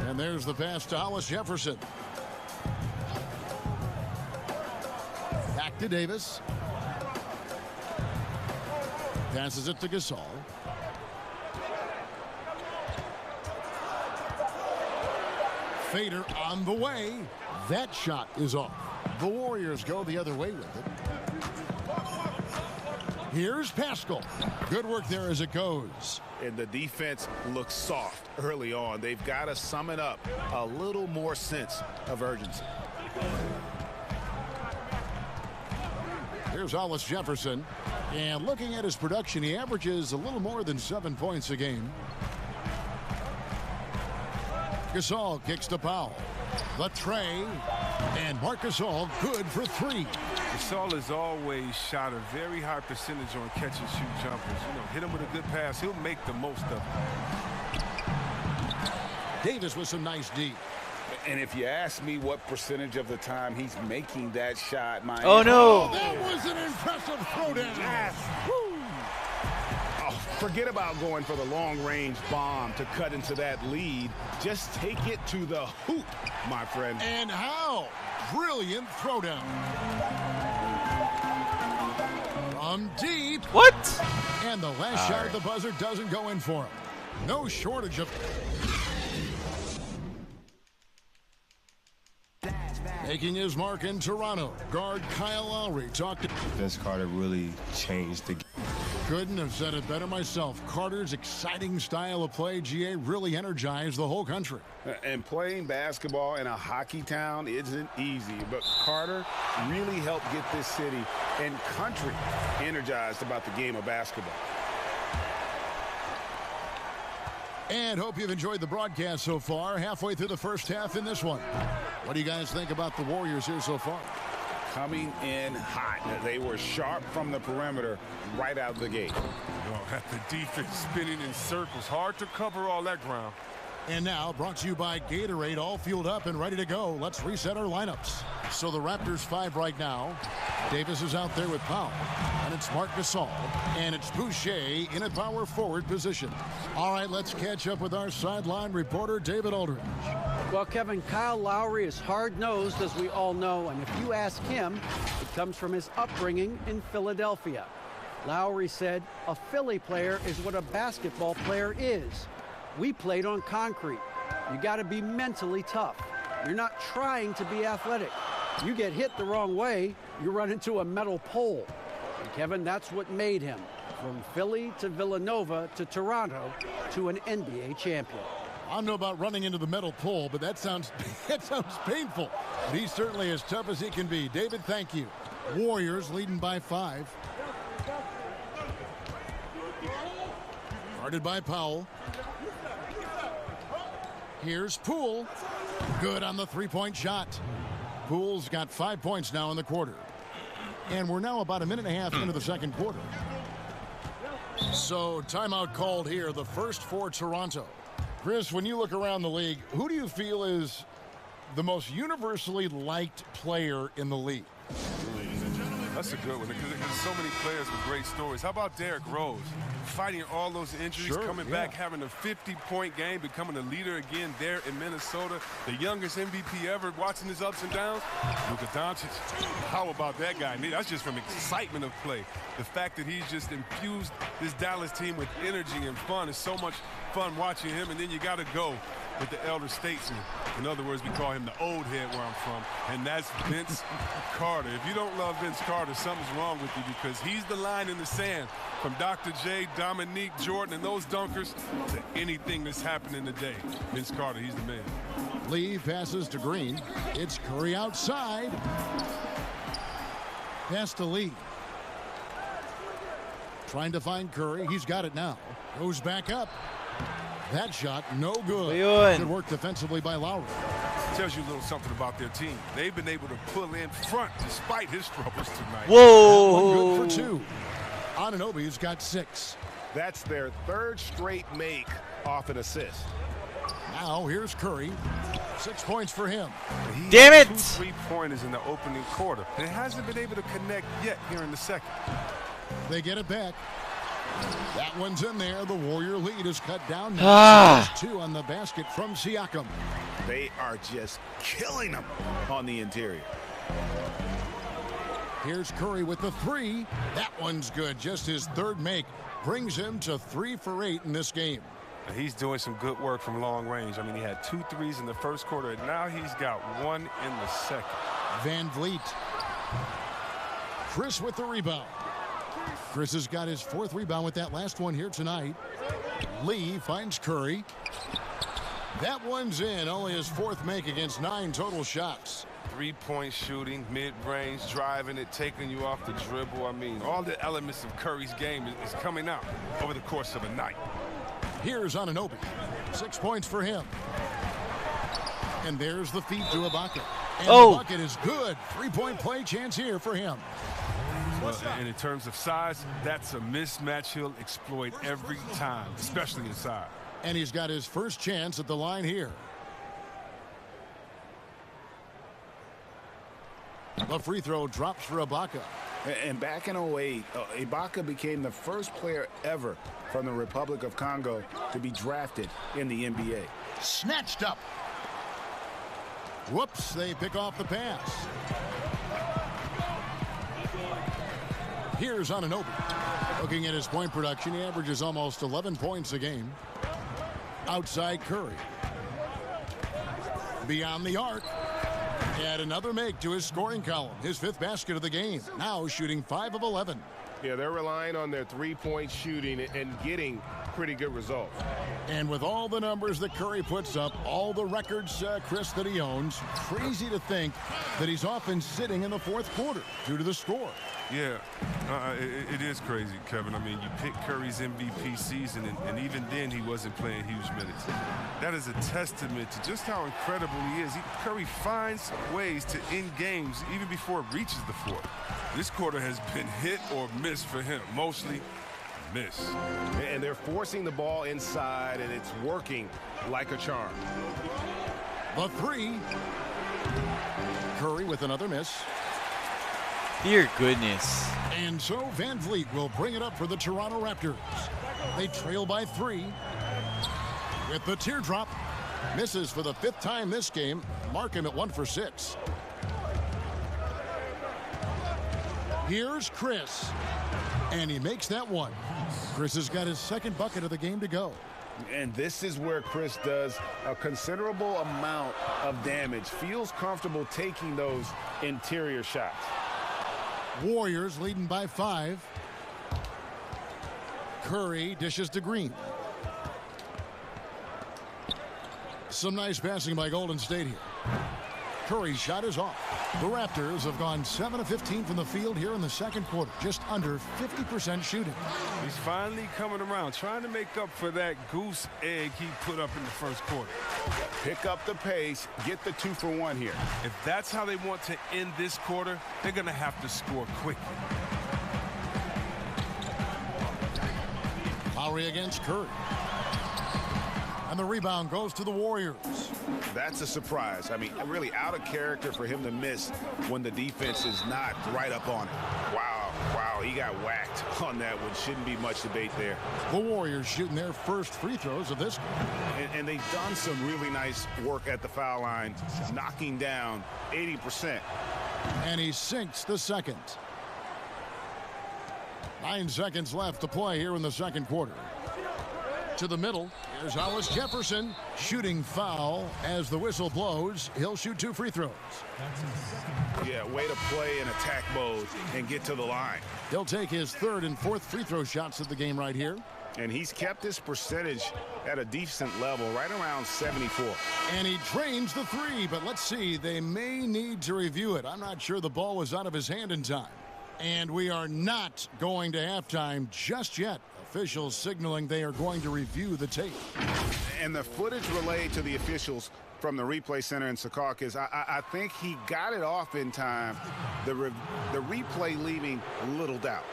And there's the pass to Hollis-Jefferson. Back to Davis. Passes it to Gasol. Fader on the way. That shot is off. The Warriors go the other way with it. Here's Pascal. Good work there as it goes. And the defense looks soft early on. They've got to sum it up. A little more sense of urgency. Here's Hollis Jefferson. And looking at his production, he averages a little more than 7 points a game. Gasol kicks to Powell. The tray. And Marc Gasol good for 3. Gasol has always shot a very high percentage on catch and shoot jumpers. You know, hit him with a good pass, he'll make the most of it. Davis with some nice D. And if you ask me what percentage of the time he's making that shot, my oh no! Oh, that was an impressive throwdown. Yes. Oh, forget about going for the long-range bomb to cut into that lead. Just take it to the hoop, my friend. And how? Brilliant throwdown. From deep. What? And the last shot at the buzzer doesn't go in for him. No shortage of... Making his mark in Toronto, guard Kyle Lowry talked to... Vince Carter really changed the game. Couldn't have said it better myself. Carter's exciting style of play, GA, really energized the whole country. And playing basketball in a hockey town isn't easy, but Carter really helped get this city and country energized about the game of basketball. And hope you've enjoyed the broadcast so far. Halfway through the first half in this one. What do you guys think about the Warriors here so far? Coming in hot. They were sharp from the perimeter right out of the gate. At the defense spinning in circles. Hard to cover all that ground. And now, brought to you by Gatorade, all fueled up and ready to go. Let's reset our lineups. So the Raptors 5 right now. Davis is out there with Powell. And it's Marc Gasol. And it's Boucher in a power forward position. All right, let's catch up with our sideline reporter, David Aldridge. Well, Kevin, Kyle Lowry is hard-nosed, as we all know. And if you ask him, it comes from his upbringing in Philadelphia. Lowry said, a Philly player is what a basketball player is. We played on concrete. You got to be mentally tough. You're not trying to be athletic. You get hit the wrong way, you run into a metal pole. And Kevin, that's what made him. From Philly to Villanova to Toronto to an NBA champion. I don't know about running into the metal pole, but that sounds painful. But he's certainly as tough as he can be. David, thank you. Warriors leading by 5. Guarded by Powell. Here's Poole. Good on the three-point shot. Poole's got 5 points now in the quarter. And we're now about a minute and a half into the second quarter. So timeout called here, the first for Toronto. Chris, when you look around the league, who do you feel is the most universally liked player in the league? That's a good one because there's so many players with great stories. How about Derrick Rose? Fighting all those injuries, coming back, having a 50-point game, becoming a leader again there in Minnesota. The youngest MVP ever, watching his ups and downs. Luka Doncic. How about that guy? That's just from excitement of play. The fact that he's just infused this Dallas team with energy and fun. It's so much fun watching him. And then you got to go with the elder statesman. In other words, we call him the old head where I'm from, and that's Vince Carter. If you don't love Vince Carter, something's wrong with you because he's the line in the sand from Dr. J, Dominique, Jordan, and those dunkers to anything that's happening today. Vince Carter, he's the man. Lee passes to Green. It's Curry outside. Pass to Lee. Trying to find Curry. He's got it now. Goes back up. That shot, no good. Good work defensively by Lowry. Tells you a little something about their team. They've been able to pull in front despite his troubles tonight. Whoa! Good for 2. Anunoby's got 6. That's their 3rd straight make off an assist. Now here's Curry. 6 points for him. Damn it! 2 3-pointers in the opening quarter. And it hasn't been able to connect yet here in the second. They get it back. That one's in there. The Warrior lead is cut down. Now 2 on the basket from Siakam. They are just killing them on the interior. Here's Curry with the 3. That one's good. Just his 3rd make. Brings him to 3 for 8 in this game. He's doing some good work from long range. I mean, he had 2 threes in the first quarter, and now he's got 1 in the second. Van Vliet. Chris with the rebound. Chris has got his 4th rebound with that last one here tonight. Lee finds Curry. That one's in. Only his 4th make against 9 total shots. 3-point shooting, mid-range, driving it, taking you off the dribble. I mean, all the elements of Curry's game is coming out over the course of a night. Here's Anunoby. 6 points for him. And there's the feed to Ibaka. And the bucket is good. 3-point play chance here for him. Well, and in terms of size, that's a mismatch he'll exploit every time, especially inside. And he's got his first chance at the line here. The free throw drops for Ibaka. And back in 08, Ibaka became the first player ever from the Republic of Congo to be drafted in the NBA. Snatched up. Whoops, they pick off the pass. Here's Anunoby. Looking at his point production, he averages almost 11 points a game. Outside Curry. Beyond the arc. Add another make to his scoring column. His 5th basket of the game. Now shooting 5 of 11. Yeah, they're relying on their 3-point shooting and getting pretty good results. And with all the numbers that Curry puts up, all the records, Chris, that he owns, crazy to think that he's often sitting in the 4th quarter due to the score. Yeah, it is crazy, Kevin. I mean, you pick Curry's MVP season, and even then he wasn't playing huge minutes. That is a testament to just how incredible he is. Curry finds ways to end games even before it reaches the 4th. This quarter has been hit or miss for him, mostly miss. And they're forcing the ball inside, and it's working like a charm. The 3. Curry with another miss. Dear goodness. And so Van Vliet will bring it up for the Toronto Raptors. They trail by 3. With the teardrop. Misses for the 5th time this game. Mark him at 1 for 6. Here's Chris. And he makes that one. Chris has got his 2nd bucket of the game to go. And this is where Chris does a considerable amount of damage. Feels comfortable taking those interior shots. Warriors leading by 5. Curry dishes to Green. Some nice passing by Golden State here. Curry's shot is off. The Raptors have gone 7 of 15 from the field here in the 2nd quarter. Just under 50% shooting. He's finally coming around, trying to make up for that goose egg he put up in the 1st quarter. Pick up the pace, get the 2 for 1 here. If that's how they want to end this quarter, they're going to have to score quickly. Lowry against Curry. And the rebound goes to the Warriors. That's a surprise. I mean, really out of character for him to miss when the defense is not right up on it. Wow, he got whacked on that one. Shouldn't be much debate there. The Warriors shooting their first free throws of this game. And they've done some really nice work at the foul line, knocking down 80%. And he sinks the 2nd. 9 seconds left to play here in the 2nd quarter. To the middle. Here's Hollis Jefferson. Shooting foul as the whistle blows. He'll shoot 2 free throws. Yeah, way to play in attack mode and get to the line. He'll take his 3rd and 4th free throw shots of the game right here. And he's kept his percentage at a decent level, right around 74. And he drains the 3, but let's see. They may need to review it. I'm not sure the ball was out of his hand in time. And we are not going to halftime just yet. Officials signaling they are going to review the tape. And the footage relayed to the officials from the replay center in Secaucus, I think he got it off in time. The replay leaving little doubt.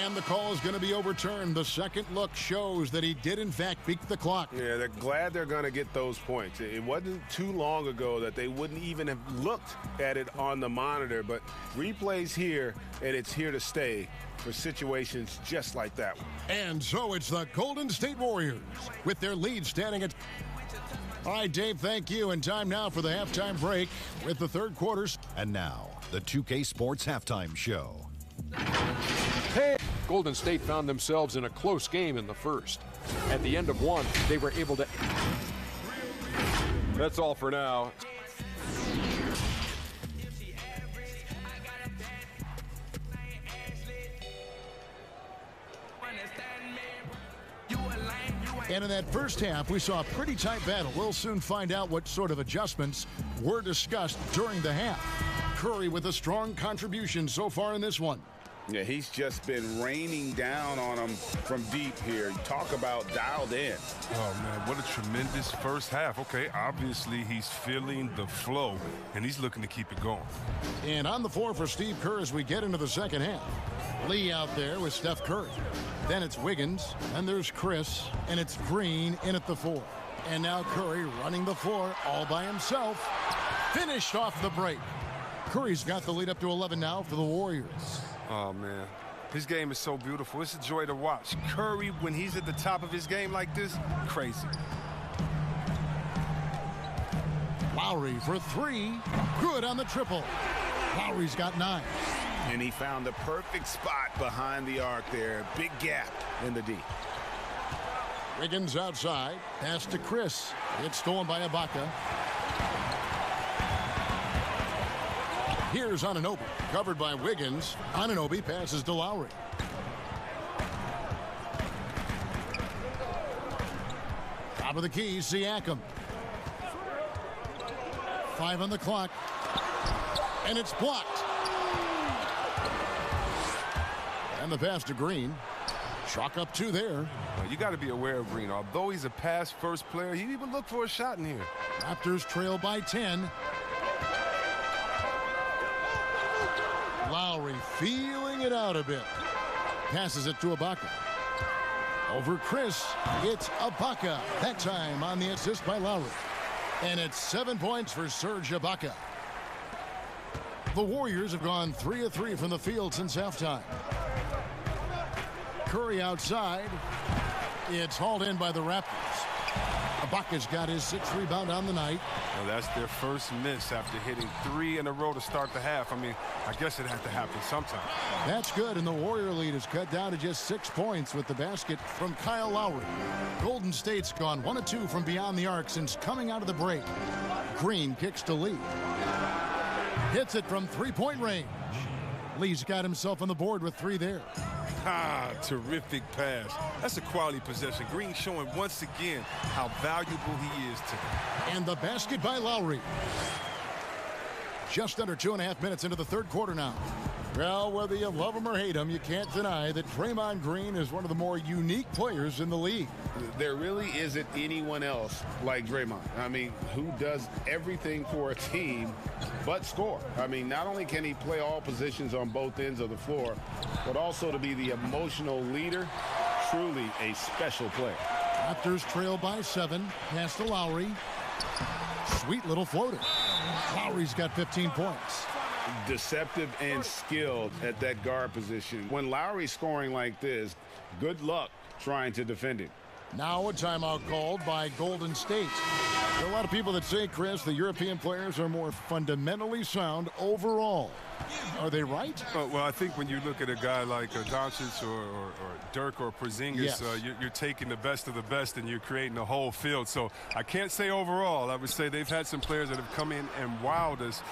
And the call is going to be overturned. The second look shows that he did, in fact, beat the clock. Yeah, they're glad they're going to get those points. It wasn't too long ago that they wouldn't even have looked at it on the monitor, but replay's here, and it's here to stay for situations just like that one. And so it's the Golden State Warriors with their lead standing at... All right, Dave, thank you. And time now for the halftime break with the 3rd quarter. And now, the 2K Sports Halftime Show. Hey. Golden State found themselves in a close game in the 1st. At the end of 1, they were able to... That's all for now. And in that first half, we saw a pretty tight battle. We'll soon find out what sort of adjustments were discussed during the half. Curry with a strong contribution so far in this one. Yeah, he's just been raining down on him from deep here. Talk about dialed in. Oh, man, what a tremendous first half. Okay, obviously he's feeling the flow, and he's looking to keep it going. And on the floor for Steve Kerr as we get into the second half. Lee out there with Steph Curry. Then it's Wiggins, and there's Chris, and it's Green in at the 4. And now Curry running the floor all by himself. Finished off the break. Curry's got the lead up to 11 now for the Warriors. Oh, man. His game is so beautiful. It's a joy to watch. Curry, when he's at the top of his game like this, crazy. Lowry for 3. Good on the triple. Lowry's got 9. And he found the perfect spot behind the arc there. Big gap in the D. Wiggins outside. Pass to Chris. It's stolen by Ibaka. Here's Anunoby. Covered by Wiggins. Anunoby passes to Lowry. Top of the key, Siakam. 5 on the clock. And it's blocked. And the pass to Green. Chalk up 2 there. You got to be aware of Green. Although he's a pass-first player, he even look for a shot in here. Raptors trail by 10. Lowry feeling it out a bit. Passes it to Ibaka. Over Chris. It's Ibaka. That time on the assist by Lowry. And it's 7 points for Serge Ibaka. The Warriors have gone 3 of 3 from the field since halftime. Curry outside. It's hauled in by the Raptors. Ibaka's got his 6th rebound on the night. Well, that's their first miss after hitting 3 in a row to start the half. I mean, I guess it had to happen sometime. That's good, and the Warrior lead is cut down to just 6 points with the basket from Kyle Lowry. Golden State's gone 1 of 2 from beyond the arc since coming out of the break. Green kicks to Lee. Hits it from 3-point range. Lee's got himself on the board with 3 there. Ah, terrific pass. That's a quality possession. Green showing once again how valuable he is today. And the basket by Lowry. Just under 2.5 minutes into the third quarter now. Well, whether you love him or hate him, you can't deny that Draymond Green is one of the more unique players in the league. There really isn't anyone else like Draymond. I mean, who does everything for a team but score. I mean, not only can he play all positions on both ends of the floor, but also to be the emotional leader. Truly a special player. Raptors trail by 7. Pass to Lowry. Sweet little floater. Lowry's got 15 points. Deceptive and skilled at that guard position. When Lowry's scoring like this, good luck trying to defend him. Now a timeout called by Golden State. There are a lot of people that say, Chris, the European players are more fundamentally sound overall. Are they right? Well, I think when you look at a guy like Doncic or Dirk or Porzingis, yes. You're taking the best of the best and you're creating a whole field. So I can't say overall. I would say they've had some players that have come in and wowed us,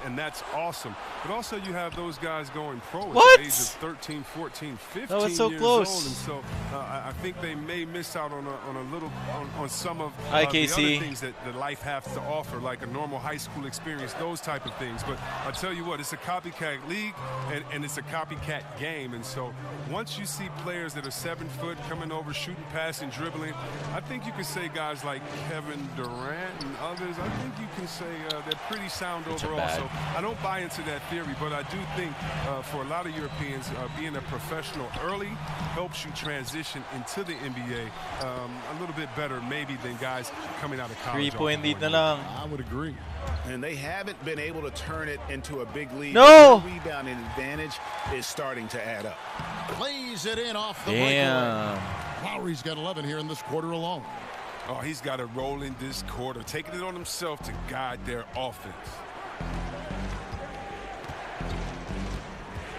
and that's awesome. But also you have those guys going pro at the age of 13, 14, 15 that was so years close. old. And so I think they may miss out on some of the Hi, other KC. things that life has to offer, like a normal high school experience, those type of things. But I tell you what, it's a copycat league and it's a copycat game. And so once you see players that are 7 foot coming over, shooting, passing, dribbling, I think you can say guys like Kevin Durant and others, I think you can say they're pretty sound overall. So I don't buy into that theory, but I do think for a lot of Europeans, being a professional early helps you transition into the NBA a little bit better maybe than guys coming out of college. 3-point lead na lang. I would agree. And they haven't been able to turn it into a big lead. No! The rebounding advantage is starting to add up. Plays it in off the Damn. breakaway. Lowry's got 11 here in this quarter alone. Oh, he's got it rolling this quarter, taking it on himself to guide their offense.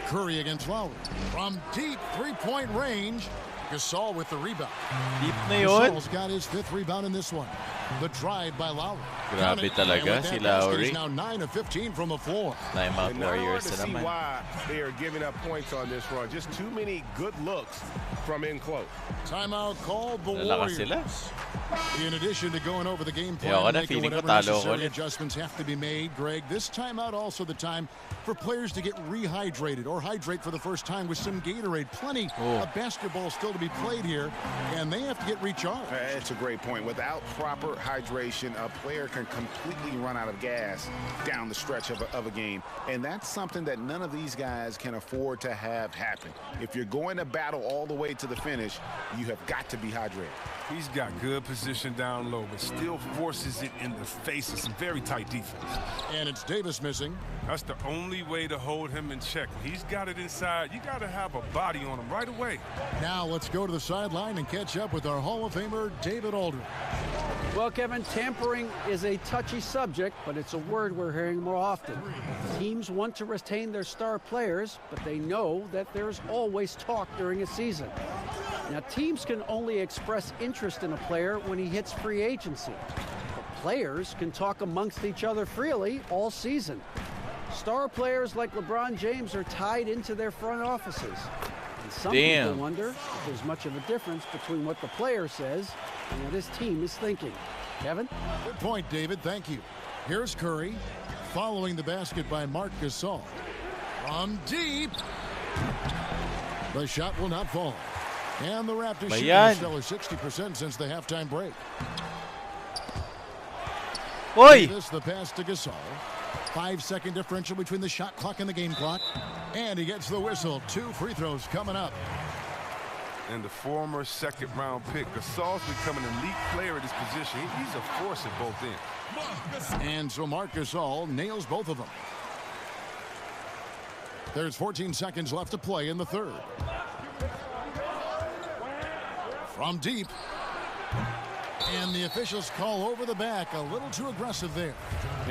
Curry against Lowry. From deep 3-point range, Gasol with the rebound. Deep na yun. Gasol's got his 5th rebound in this one. The drive by Lowry. Grabe talaga si Lowry. He's now 9 of 15 from the floor. Timeout Warriors to see why they are giving up points on this run. Just too many good looks from in close. Timeout called the Lalakas Warriors. In addition to going over the game plan, making whatever necessary adjustments have to be made, Greg, this timeout also the time for players to get rehydrated or hydrate for the first time with some Gatorade. Plenty of basketball still to be played here, and they have to get recharged. It's a great point. Without proper hydration, a player can completely run out of gas down the stretch of a game, and that's something that none of these guys can afford to have happen. If you're going to battle all the way to the finish, you have got to be hydrated. He's got good position down low, but still forces it in the face of some very tight defense. And it's Davis missing. That's the only way to hold him in check. When he's got it inside, you got to have a body on him right away. Now let's go to the sideline and catch up with our Hall of Famer, David Aldridge. Well, Kevin, tampering is a touchy subject, but it's a word we're hearing more often. Teams want to retain their star players, but they know that there's always talk during a season. Now, teams can only express interest in a player when he hits free agency. But players can talk amongst each other freely all season. Star players like LeBron James are tied into their front offices. And some people wonder if there's much of a difference between what the player says and what his team is thinking. Kevin? Good point, David. Thank you. Here's Curry following the basket by Marc Gasol. From deep. The shot will not fall. And the Raptors shooting still is 60% since the halftime break. This the pass to Gasol. 5-second differential between the shot clock and the game clock. And he gets the whistle. 2 free throws coming up. And the former second-round pick, Gasol's becoming an elite player at his position. He's a force at both ends. And so Marc Gasol nails both of them. There's 14 seconds left to play in the third. From deep. And the officials call over the back. A little too aggressive there.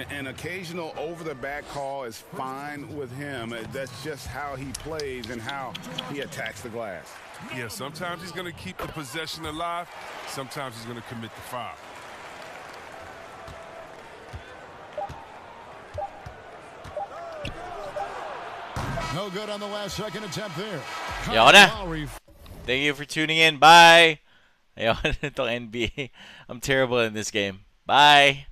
An occasional over-the-back call is fine with him. That's just how he plays and how he attacks the glass. Yeah, sometimes he's going to keep the possession alive. Sometimes he's going to commit the foul. No good on the last second attempt there. Thank you for tuning in. Bye. Ayoko na itong NBA. I'm terrible in this game. Bye.